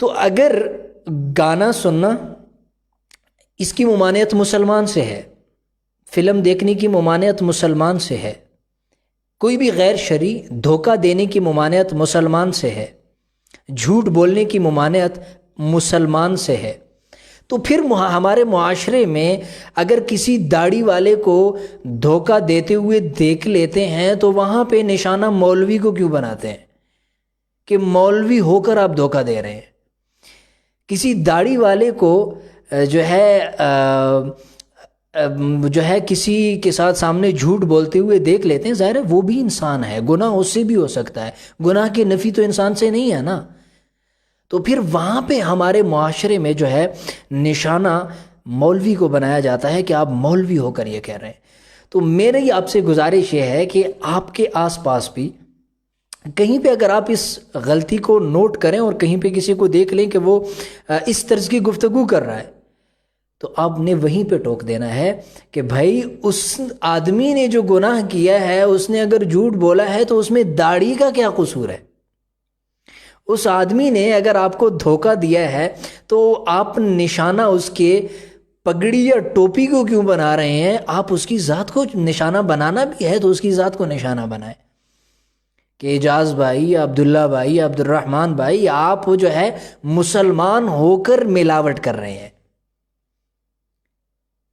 تو اگر گانا سننا اس کی ممانعت مسلمان سے ہے، فلم دیکھنے کی ممانعت مسلمان سے ہے، کوئی بھی غیر شرعی دھوکہ دینے کی ممانعت مسلمان سے ہے، جھوٹ بولنے کی ممانعت مسلمان سے ہے، تو پھر ہمارے معاشرے میں اگر کسی داڑھی والے کو دھوکہ دیتے ہوئے دیکھ لیتے ہیں تو وہاں پہ نشانہ مولوی کو کیوں بناتے ہیں کہ مولوی ہو کر آپ دھوکہ دے رہے ہیں؟ کسی داڑھی والے کو جو ہے کسی کے ساتھ سامنے جھوٹ بولتے ہوئے دیکھ لیتے ہیں، ظاہر ہے وہ بھی انسان ہے، گناہ اس سے بھی ہو سکتا ہے، گناہ کی نفی تو انسان سے نہیں ہے نا۔ تو پھر وہاں پہ ہمارے معاشرے میں جو ہے نشانہ مولوی کو بنایا جاتا ہے کہ آپ مولوی ہو کر یہ کہہ رہے ہیں۔ تو میری آپ سے گزارش یہ ہے کہ آپ کے آس پاس بھی کہیں پہ اگر آپ اس غلطی کو نوٹ کریں اور کہیں پہ کسی کو دیکھ لیں کہ وہ اس طرز کی گفتگو کر رہا ہے، تو آپ نے وہیں پہ ٹوک دینا ہے کہ بھائی اس آدمی نے جو گناہ کیا ہے، اس نے اگر جھوٹ بولا ہے تو اس میں داڑھی کا کیا قصور ہے؟ اس آدمی نے اگر آپ کو دھوکہ دیا ہے تو آپ نشانہ اس کے پگڑی یا ٹوپی کو کیوں بنا رہے ہیں؟ آپ اس کی ذات کو نشانہ بنانا بھی ہے تو اس کی ذات کو نشانہ بنائیں کہ اعجاز بھائی، عبداللہ بھائی، عبد الرحمن بھائی، آپ جو ہے مسلمان ہو کر ملاوٹ کر رہے ہیں،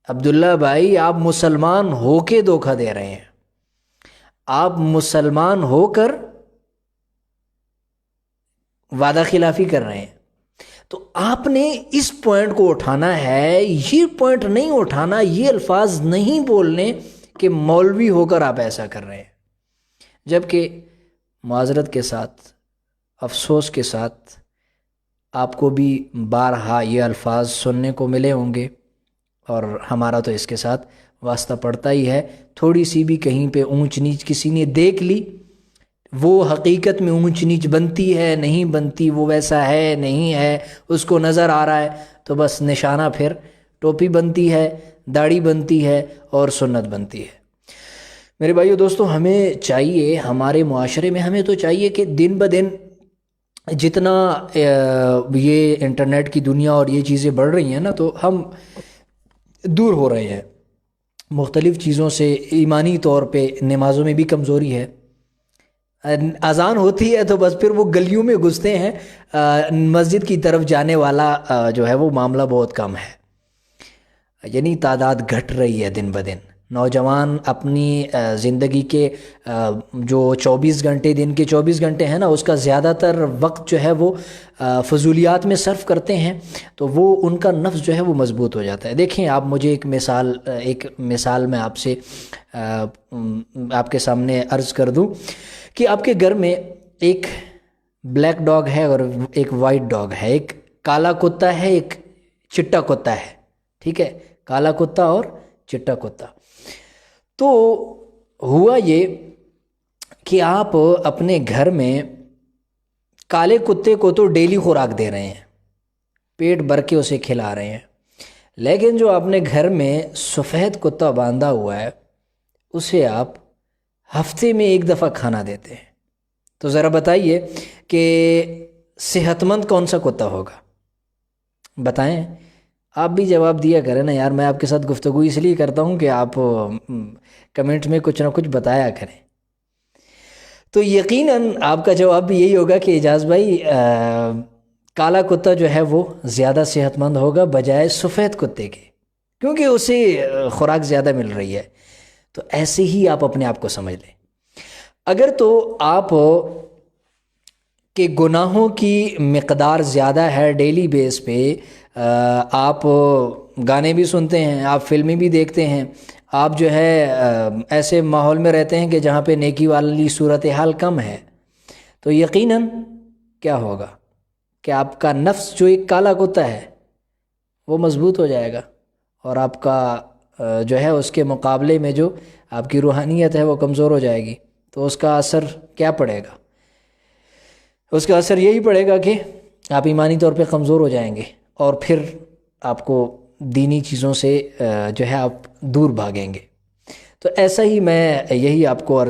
عبداللہ بھائی آپ مسلمان ہو کے دھوکہ دے رہے ہیں، آپ مسلمان ہو کر وعدہ خلافی کر رہے ہیں۔ تو آپ نے اس پوائنٹ کو اٹھانا ہے، یہ پوائنٹ نہیں اٹھانا، یہ الفاظ نہیں بولنے کہ مولوی ہو کر آپ ایسا کر رہے ہیں، جبکہ معذرت کے ساتھ، افسوس کے ساتھ آپ کو بھی بارہا یہ الفاظ سننے کو ملے ہوں گے، اور ہمارا تو اس کے ساتھ واسطہ پڑتا ہی ہے۔ تھوڑی سی بھی کہیں پہ اونچ نیچ کسی نے دیکھ لی، وہ حقیقت میں اونچ نیچ بنتی ہے نہیں بنتی، وہ ویسا ہے نہیں ہے، اس کو نظر آ رہا ہے، تو بس نشانہ پھر ٹوپی بنتی ہے، داڑھی بنتی ہے اور سنت بنتی ہے۔ میرے بھائیو دوستو، ہمیں چاہیے، ہمارے معاشرے میں ہمیں تو چاہیے کہ دن بدن جتنا یہ انٹرنیٹ کی دنیا اور یہ چیزیں بڑھ رہی ہیں نا، تو ہم دور ہو رہے ہیں مختلف چیزوں سے۔ ایمانی طور پہ نمازوں میں بھی کمزوری ہے، اذان ہوتی ہے تو بس پھر وہ گلیوں میں گھستے ہیں، مسجد کی طرف جانے والا جو ہے وہ معاملہ بہت کم ہے، یعنی تعداد گھٹ رہی ہے دن بدن۔ نوجوان اپنی زندگی کے جو 24 گھنٹے، دن کے 24 گھنٹے ہیں نا، اس کا زیادہ تر وقت جو ہے وہ فضولیات میں صرف کرتے ہیں، تو وہ ان کا نفس جو ہے وہ مضبوط ہو جاتا ہے۔ دیکھیں آپ، مجھے ایک مثال میں آپ سے آپ کے سامنے عرض کر دوں کہ آپ کے گھر میں ایک بلیک ڈاگ ہے اور ایک وائٹ ڈاگ ہے، ایک کالا کتا ہے، ایک چٹا کتا ہے، ٹھیک ہے، کالا کتا اور چٹا کتا۔ تو ہوا یہ کہ آپ اپنے گھر میں کالے کتے کو تو ڈیلی خوراک دے رہے ہیں، پیٹ بھر کے اسے کھلا رہے ہیں، لیکن جو آپ نے گھر میں سفید کتا باندھا ہوا ہے اسے آپ ہفتے میں ایک دفعہ کھانا دیتے ہیں۔ تو ذرا بتائیے کہ صحت مند کون سا کتا ہوگا؟ بتائیں، آپ بھی جواب دیا کریں نا یار، میں آپ کے ساتھ گفتگو اس لیے کرتا ہوں کہ آپ کمنٹ میں کچھ نہ کچھ بتایا کریں۔ تو یقیناً آپ کا جواب بھی یہی ہوگا کہ اعجاز بھائی کالا کتا جو ہے وہ زیادہ صحت مند ہوگا بجائے سفید کتے کے، کیونکہ اسے خوراک زیادہ مل رہی ہے۔ تو ایسے ہی آپ اپنے آپ کو سمجھ لیں، اگر تو آپ کے گناہوں کی مقدار زیادہ ہے ڈیلی بیس پہ، آپ گانے بھی سنتے ہیں، آپ فلمیں بھی دیکھتے ہیں، آپ جو ہے ایسے ماحول میں رہتے ہیں کہ جہاں پہ نیکی والی صورتحال کم ہے، تو یقیناً کیا ہوگا کہ آپ کا نفس جو ایک کالا کتا ہے وہ مضبوط ہو جائے گا، اور آپ کا جو ہے اس کے مقابلے میں جو آپ کی روحانیت ہے وہ کمزور ہو جائے گی۔ تو اس کا اثر کیا پڑے گا؟ اس کا اثر یہی پڑے گا کہ آپ ایمانی طور پہ کمزور ہو جائیں گے، اور پھر آپ کو دینی چیزوں سے جو ہے آپ دور بھاگیں گے۔ تو ایسا ہی میں یہی آپ کو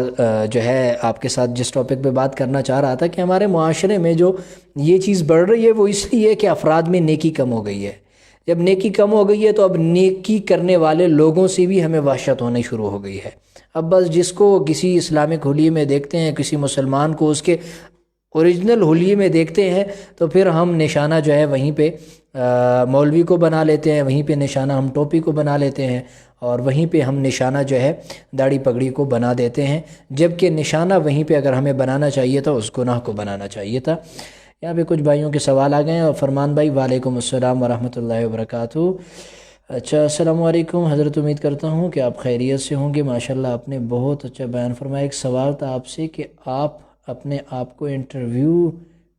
جو ہے آپ کے ساتھ جس ٹاپک پہ بات کرنا چاہ رہا تھا کہ ہمارے معاشرے میں جو یہ چیز بڑھ رہی ہے وہ اس لیے کہ افراد میں نیکی کم ہو گئی ہے۔ جب نیکی کم ہو گئی ہے تو اب نیکی کرنے والے لوگوں سے بھی ہمیں وحشت ہونی شروع ہو گئی ہے۔ اب بس جس کو کسی اسلامک حلیے میں دیکھتے ہیں، کسی مسلمان کو اس کے اوریجنل حلیے میں دیکھتے ہیں، تو پھر ہم نشانہ جو ہے وہیں پہ مولوی کو بنا لیتے ہیں، وہیں پہ نشانہ ہم ٹوپی کو بنا لیتے ہیں، اور وہیں پہ ہم نشانہ جو ہے داڑھی پگڑی کو بنا دیتے ہیں، جبکہ نشانہ وہیں پہ اگر ہمیں بنانا چاہیے تھا اس گناہ کو بنانا چاہیے تھا۔ یہاں پہ کچھ بھائیوں کے سوال آ گئے ہیں، اور فرمان بھائی وعلیکم السلام ورحمۃ اللہ وبرکاتہ۔ اچھا، السلام علیکم حضرت، امید کرتا ہوں کہ آپ خیریت سے ہوں گے۔ ماشاءاللہ آپ نے بہت اچھا بیان فرمایا۔ ایک سوال تھا آپ سے کہ آپ اپنے آپ کو انٹرویو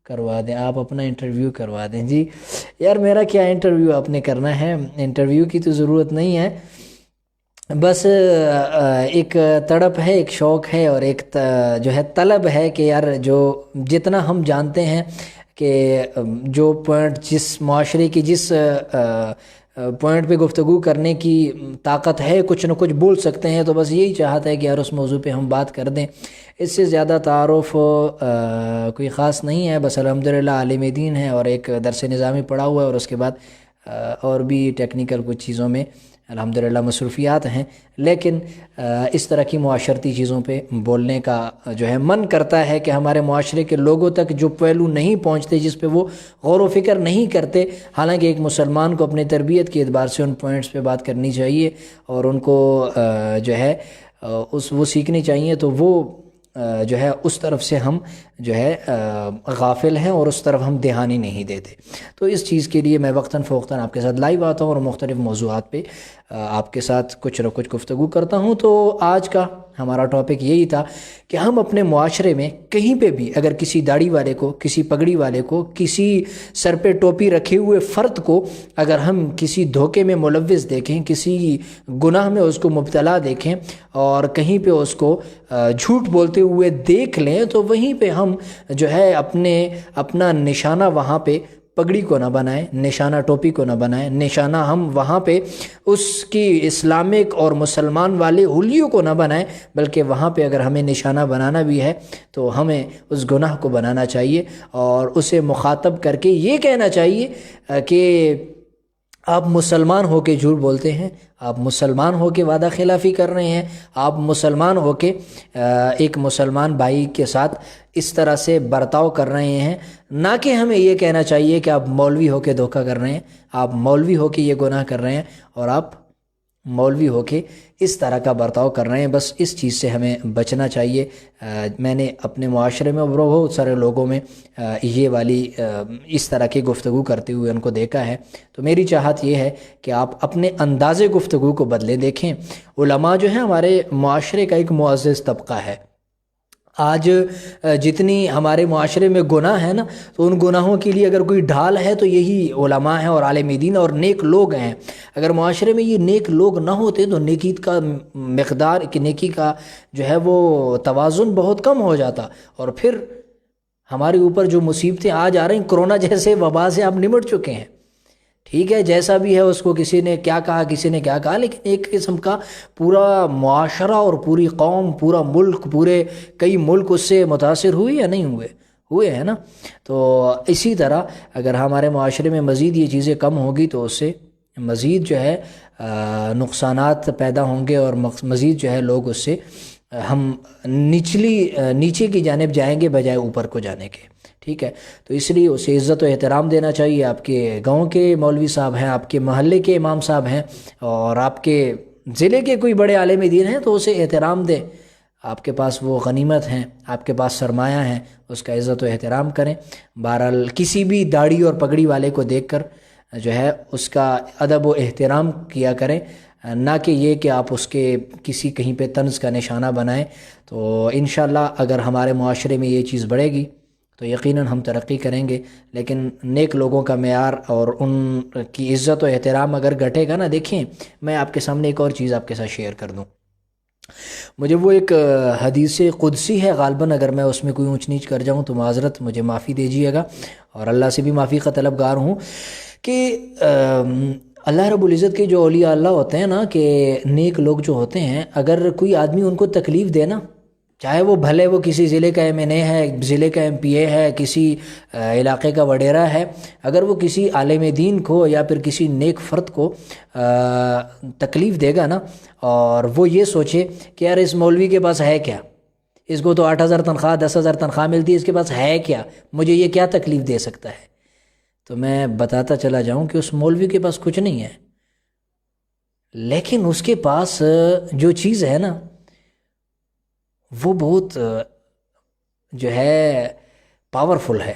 کروا دیں، آپ اپنا انٹرویو کروا دیں۔ جی یار، میرا کیا انٹرویو آپ نے کرنا ہے، انٹرویو کی تو ضرورت نہیں ہے، بس ایک تڑپ ہے، ایک شوق ہے، اور ایک جو ہے طلب ہے کہ یار جو جتنا ہم جانتے ہیں کہ جو پوائنٹ جس معاشرے کی جس پوائنٹ پہ گفتگو کرنے کی طاقت ہے، کچھ نہ کچھ بول سکتے ہیں، تو بس یہی چاہتا ہے کہ یار اس موضوع پہ ہم بات کر دیں۔ اس سے زیادہ تعارف کوئی خاص نہیں ہے، بس الحمدللہ عالم دین ہے اور ایک درس نظامی پڑھا ہوا ہے، اور اس کے بعد اور بھی ٹیکنیکل کچھ چیزوں میں الحمدللہ مصروفیات ہیں، لیکن اس طرح کی معاشرتی چیزوں پہ بولنے کا جو ہے من کرتا ہے کہ ہمارے معاشرے کے لوگوں تک جو پہلو نہیں پہنچتے، جس پہ وہ غور و فکر نہیں کرتے، حالانکہ ایک مسلمان کو اپنے تربیت کے اعتبار سے ان پوائنٹس پہ بات کرنی چاہیے، اور ان کو جو ہے وہ سیکھنی چاہیے، تو وہ جو ہے اس طرف سے ہم جو ہے غافل ہیں، اور اس طرف ہم دھیان ہی نہیں دیتے۔ تو اس چیز کے لیے میں وقتاً فوقتاً آپ کے ساتھ لائیو آتا ہوں، اور مختلف موضوعات پہ آپ کے ساتھ کچھ نہ کچھ گفتگو کرتا ہوں۔ تو آج کا ہمارا ٹاپک یہی تھا کہ ہم اپنے معاشرے میں کہیں پہ بھی اگر کسی داڑھی والے کو، کسی پگڑی والے کو، کسی سر پہ ٹوپی رکھے ہوئے فرد کو اگر ہم کسی دھوکے میں ملوث دیکھیں، کسی گناہ میں اس کو مبتلا دیکھیں، اور کہیں پہ اس کو جھوٹ بولتے ہوئے دیکھ لیں، تو وہیں پہ ہم جو ہے اپنا نشانہ وہاں پہ پگڑی کو نہ بنائیں، نشانہ ٹوپی کو نہ بنائیں، نشانہ ہم وہاں پہ اس کی اسلامک اور مسلمان والے حلیوں کو نہ بنائیں، بلکہ وہاں پہ اگر ہمیں نشانہ بنانا بھی ہے تو ہمیں اس گناہ کو بنانا چاہیے، اور اسے مخاطب کر کے یہ کہنا چاہیے کہ آپ مسلمان ہو کے جھوٹ بولتے ہیں، آپ مسلمان ہو کے وعدہ خلافی کر رہے ہیں، آپ مسلمان ہو کے ایک مسلمان بھائی کے ساتھ اس طرح سے برتاؤ کر رہے ہیں، نہ کہ ہمیں یہ کہنا چاہیے کہ آپ مولوی ہو کے دھوکہ کر رہے ہیں، آپ مولوی ہو کے یہ گناہ کر رہے ہیں، اور آپ مولوی ہو کے اس طرح کا برتاؤ کر رہے ہیں۔ بس اس چیز سے ہمیں بچنا چاہیے۔ میں نے اپنے معاشرے میں بہت سارے لوگوں میں یہ والی اس طرح کی گفتگو کرتے ہوئے ان کو دیکھا ہے، تو میری چاہت یہ ہے کہ آپ اپنے انداز گفتگو کو بدلیں۔ دیکھیں، علماء جو ہیں ہمارے معاشرے کا ایک معزز طبقہ ہے۔ آج جتنی ہمارے معاشرے میں گناہ ہے نا، تو ان گناہوں کے لیے اگر کوئی ڈھال ہے تو یہی علماء ہیں اور عالم دین اور نیک لوگ ہیں۔ اگر معاشرے میں یہ نیک لوگ نہ ہوتے تو نیکی کا مقدار، نیکی کا جو ہے وہ توازن بہت کم ہو جاتا، اور پھر ہمارے اوپر جو مصیبتیں آج آ رہی ہیں، کرونا جیسے وبا سے آپ نمٹ چکے ہیں۔ ٹھیک ہے، جیسا بھی ہے اس کو کسی نے کیا کہا، کسی نے کیا کہا، لیکن ایک قسم کا پورا معاشرہ اور پوری قوم، پورا ملک، پورے کئی ملک اس سے متاثر ہوئے یا نہیں ہوئے ہیں نا۔ تو اسی طرح اگر ہمارے معاشرے میں مزید یہ چیزیں کم ہوگی تو اس سے مزید جو ہے نقصانات پیدا ہوں گے، اور مزید جو ہے لوگ اس سے ہم نیچے کی جانب جائیں گے بجائے اوپر کو جانے کے۔ ٹھیک ہے، تو اس لیے اسے عزت و احترام دینا چاہیے۔ آپ کے گاؤں کے مولوی صاحب ہیں، آپ کے محلے کے امام صاحب ہیں، اور آپ کے ضلع کے کوئی بڑے عالم دین ہیں، تو اسے احترام دیں۔ آپ کے پاس وہ غنیمت ہیں، آپ کے پاس سرمایہ ہیں، اس کا عزت و احترام کریں۔ بہرحال کسی بھی داڑھی اور پگڑی والے کو دیکھ کر جو ہے اس کا ادب و احترام کیا کریں، نہ کہ یہ کہ آپ اس کے کسی کہیں پہ طنز کا نشانہ بنائیں۔ تو انشاءاللہ اگر ہمارے معاشرے میں یہ چیز بڑھے گی تو یقیناً ہم ترقی کریں گے، لیکن نیک لوگوں کا معیار اور ان کی عزت و احترام اگر گھٹے گا نا، دیکھیں میں آپ کے سامنے ایک اور چیز آپ کے ساتھ شیئر کر دوں۔ مجھے وہ ایک حدیث قدسی ہے، غالباً اگر میں اس میں کوئی اونچ نیچ کر جاؤں تو معذرت، مجھے معافی دیجیے گا، اور اللہ سے بھی معافی کا طلبگار ہوں، کہ اللہ رب العزت کے جو اولیاء اللہ ہوتے ہیں نا، کہ نیک لوگ جو ہوتے ہیں، اگر کوئی آدمی ان کو تکلیف دے نا، چاہے وہ بھلے وہ کسی ضلع کا ایم این اے ہے، ضلع کا ایم پی اے ہے، کسی علاقے کا وڈیرا ہے، اگر وہ کسی عالم دین کو یا پھر کسی نیک فرد کو تکلیف دے گا نا، اور وہ یہ سوچے کہ یار اس مولوی کے پاس ہے کیا، اس کو تو 8,000 تنخواہ 10,000 تنخواہ ملتی ہے، اس کے پاس ہے کیا، مجھے یہ کیا تکلیف دے سکتا ہے، تو میں بتاتا چلا جاؤں کہ اس مولوی کے پاس کچھ نہیں ہے، لیکن اس کے پاس جو چیز ہے نا وہ بہت جو ہے پاورفل ہے،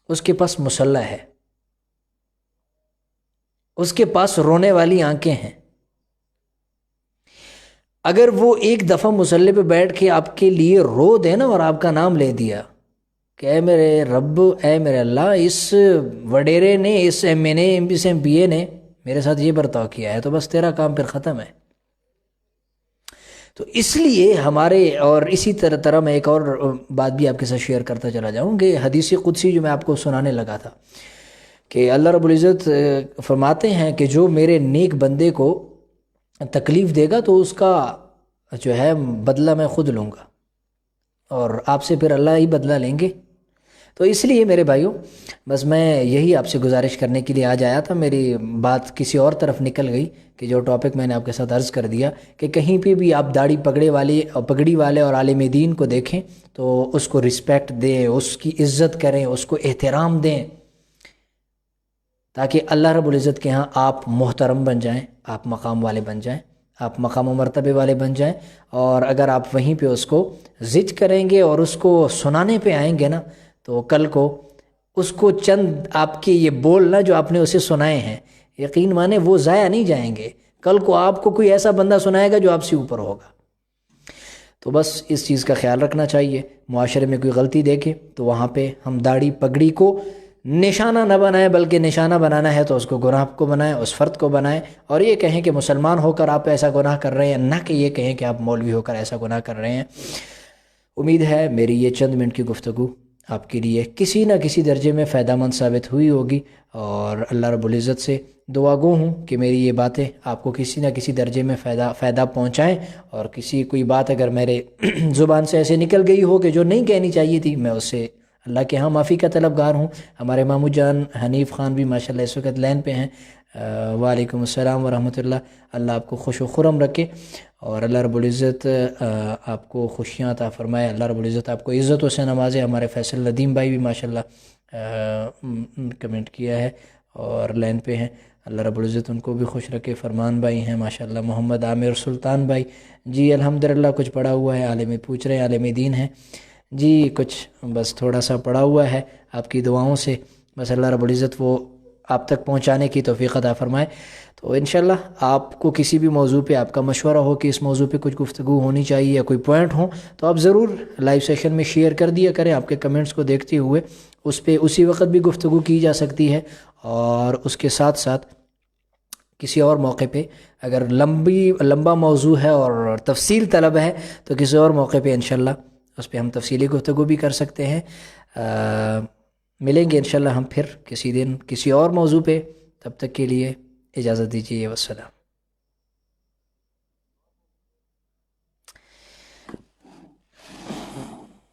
اس کے پاس مسلح ہے، اس کے پاس رونے والی آنکھیں ہیں۔ اگر وہ ایک دفعہ مسلح پہ بیٹھ کے آپ کے لیے رو دے نا اور آپ کا نام لے دیا کہ اے میرے رب، اے میرے اللہ، اس وڈیرے نے، اس ایم این اے، اس ایم پی اے نے میرے ساتھ یہ برتاؤ کیا ہے، تو بس تیرا کام پھر ختم ہے۔ تو اس لیے ہمارے، اور اسی طرح میں ایک اور بات بھی آپ کے ساتھ شیئر کرتا چلا جاؤں کہ حدیث قدسی جو میں آپ کو سنانے لگا تھا، کہ اللہ رب العزت فرماتے ہیں کہ جو میرے نیک بندے کو تکلیف دے گا تو اس کا جو ہے بدلہ میں خود لوں گا، اور آپ سے پھر اللہ ہی بدلہ لیں گے۔ تو اس لیے میرے بھائیوں، بس میں یہی آپ سے گزارش کرنے کے لیے آج آیا تھا۔ میری بات کسی اور طرف نکل گئی کہ جو ٹاپک میں نے آپ کے ساتھ عرض کر دیا کہ کہیں پہ بھی آپ داڑھی پگڑی والے اور عالم دین کو دیکھیں تو اس کو رسپیکٹ دیں، اس کی عزت کریں، اس کو احترام دیں، تاکہ اللہ رب العزت کے ہاں آپ محترم بن جائیں، آپ مقام والے بن جائیں، آپ مقام و مرتبے والے بن جائیں۔ اور اگر آپ وہیں پہ اس کو ضد کریں گے اور اس کو سنانے پہ آئیں گے نا، تو کل کو اس کو چند آپ کے یہ بولنا جو آپ نے اسے سنائے ہیں، یقین مانے وہ ضائع نہیں جائیں گے، کل کو آپ کو کوئی ایسا بندہ سنائے گا جو آپ سے اوپر ہوگا۔ تو بس اس چیز کا خیال رکھنا چاہیے، معاشرے میں کوئی غلطی دیکھے تو وہاں پہ ہم داڑھی پگڑی کو نشانہ نہ بنائیں، بلکہ نشانہ بنانا ہے تو اس کو گناہ کو بنائیں، اس فرد کو بنائیں، اور یہ کہیں کہ مسلمان ہو کر آپ ایسا گناہ کر رہے ہیں، نہ کہ یہ کہیں کہ آپ مولوی ہو کر ایسا گناہ کر رہے ہیں۔ امید ہے میری یہ چند منٹ کی گفتگو آپ کے لیے کسی نہ کسی درجے میں فائدہ مند ثابت ہوئی ہوگی، اور اللہ رب العزت سے دعا گو ہوں کہ میری یہ باتیں آپ کو کسی نہ کسی درجے میں فائدہ پہنچائیں، اور کوئی بات اگر میرے زبان سے ایسے نکل گئی ہو کہ جو نہیں کہنی چاہیے تھی، میں اس سے اللہ کے ہاں معافی کا طلبگار ہوں۔ ہمارے مامو جان حنیف خان بھی ماشاءاللہ اس وقت لائن پہ ہیں۔ وعلیکم السلام ورحمۃ اللہ۔ اللہ آپ کو خوش و خرم رکھے، اور اللہ رب العزت آپ کو خوشیاں عطا فرمائے، اللہ رب العزت آپ کو عزتوں سے نوازے۔ ہمارے فیصل ندیم بھائی بھی ماشاءاللہ کمنٹ کیا ہے اور لائن پہ ہیں، اللہ رب العزت ان کو بھی خوش رکھے۔ فرمان بھائی ہیں ماشاءاللہ، محمد عامر سلطان بھائی، جی الحمدللہ کچھ پڑھا ہوا ہے، عالم پوچھ رہے ہیں، عالم دین ہیں جی، کچھ بس تھوڑا سا پڑا ہوا ہے، آپ کی دعاؤں سے بس اللہ رب العزت وہ آپ تک پہنچانے کی توفیق عطا فرمائے۔ تو انشاءاللہ آپ کو کسی بھی موضوع پہ آپ کا مشورہ ہو کہ اس موضوع پہ کچھ گفتگو ہونی چاہیے یا کوئی پوائنٹ ہو، تو آپ ضرور لائیو سیشن میں شیئر کر دیا کریں۔ آپ کے کمنٹس کو دیکھتے ہوئے اس پہ اسی وقت بھی گفتگو کی جا سکتی ہے، اور اس کے ساتھ ساتھ کسی اور موقع پہ اگر لمبا موضوع ہے اور تفصیل طلب ہے تو کسی اور موقع پہ انشاءاللہ اس پہ ہم تفصیلی گفتگو بھی کر سکتے ہیں۔ ملیں گے انشاءاللہ ہم پھر کسی دن کسی اور موضوع پہ، تب تک کے لیے اجازت دیجیے، والسلام۔